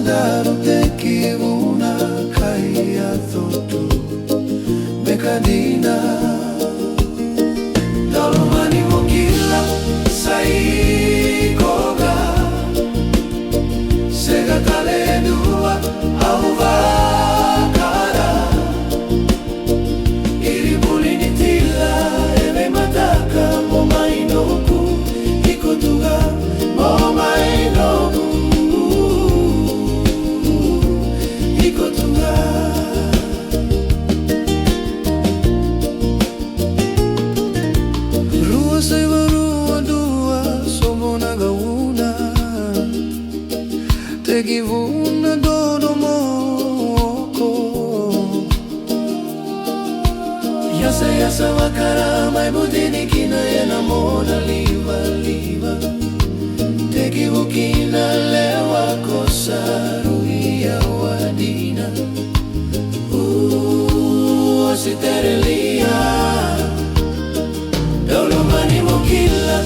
daru te kivuna kai atotu Bekadina Dalomani mokila sai koga Sega kale dua auva kara Iri bulini tila eve mataka momainoku Ikotuga momainoku Te kivuna dodomoko Yasa wakara mai budini kina yena mona liva liva Te kivukina lewa kosa ruia wadina Ositerelia Dolomani mokila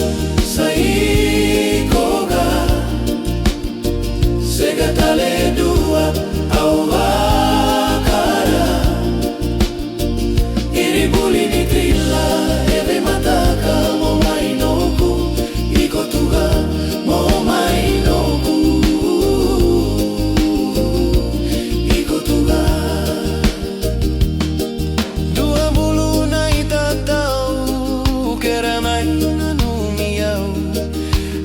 saikoga Sega tale dua auva kara Iri bulini trilla eve mataka momainoku Ikotuga momainoku Ikotuga Dua bulu na itatau Kera mai nanumiau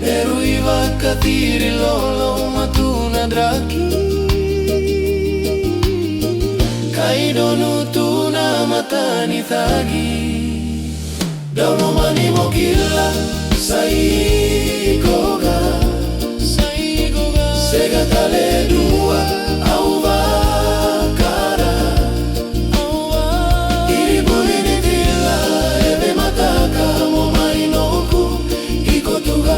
Eru iwa katiri lolo matuna draki Kaidonu tuna matani thagi Dalomani mokila saikoga Sega tale dua auva kara Iri bulini tila eve mataka momainoku Ikotuga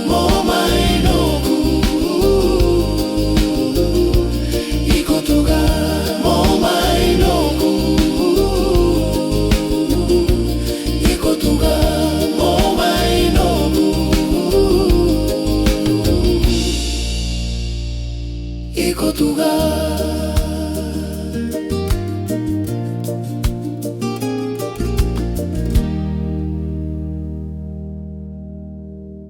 momainoku Ikotuga momainoku Ikotuga momainoku Ikotuga